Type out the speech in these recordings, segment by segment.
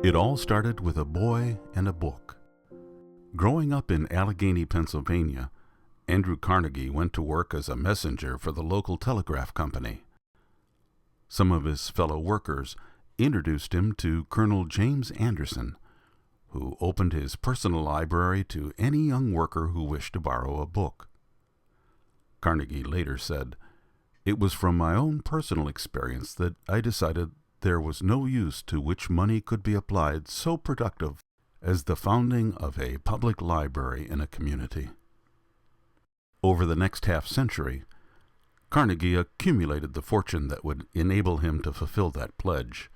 It all started with a boy and a book. Growing up in Allegheny, Pennsylvania, Andrew Carnegie went to work as a messenger for the local telegraph company. Some of his fellow workers introduced him to Colonel James Anderson, who opened his personal library to any young worker who wished to borrow a book. Carnegie later said, "It was from my own personal experience that I decided there was no use to which money could be applied so productive as the founding of a public library in a community." Over the next half-century, Carnegie accumulated the fortune that would enable him to fulfill that pledge.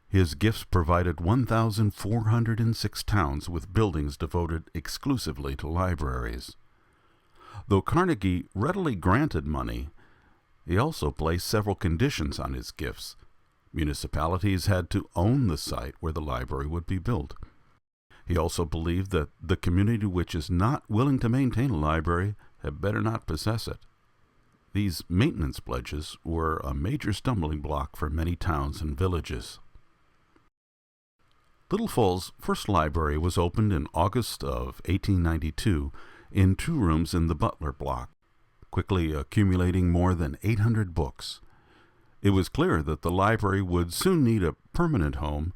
His gifts provided 1,406 towns with buildings devoted exclusively to libraries. Though Carnegie readily granted money, he also placed several conditions on his gifts. Municipalities had to own the site where the library would be built. He also believed that the community which is not willing to maintain a library had better not possess it. These maintenance pledges were a major stumbling block for many towns and villages. Little Falls' first library was opened in August of 1892 in 2 rooms in the Butler block, quickly accumulating more than 800 books. It was clear that the library would soon need a permanent home,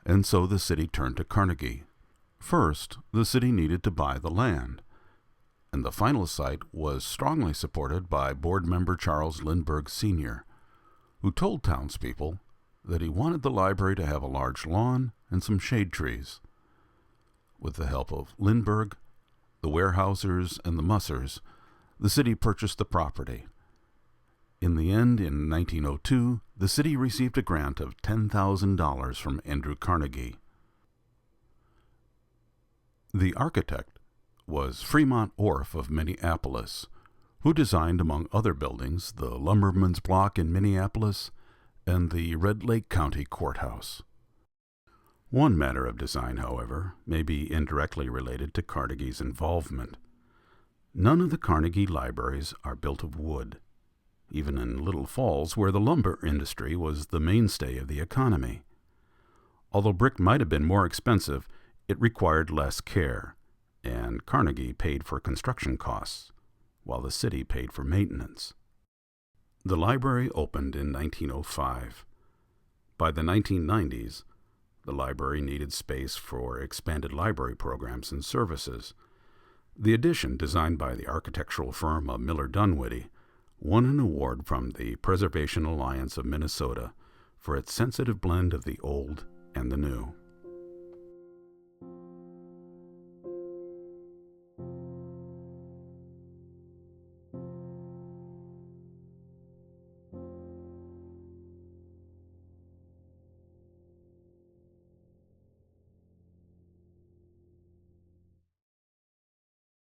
and so the city turned to Carnegie. First, the city needed to buy the land, and the final site was strongly supported by board member Charles Lindbergh Sr., who told townspeople that he wanted the library to have a large lawn and some shade trees. With the help of Lindbergh, the Warehausers, and the Mussers, the city purchased the property. In the end, in 1902, the city received a grant of $10,000 from Andrew Carnegie. The architect was Fremont Orff of Minneapolis, who designed, among other buildings, the Lumberman's Block in Minneapolis and the Red Lake County Courthouse. One matter of design, however, may be indirectly related to Carnegie's involvement. None of the Carnegie libraries are built of wood, even in Little Falls, where the lumber industry was the mainstay of the economy. Although brick might have been more expensive, it required less care, and Carnegie paid for construction costs, while the city paid for maintenance. The library opened in 1905. By the 1990s, the library needed space for expanded library programs and services. The addition, designed by the architectural firm of Miller Dunwoody, won an award from the Preservation Alliance of Minnesota for its sensitive blend of the old and the new.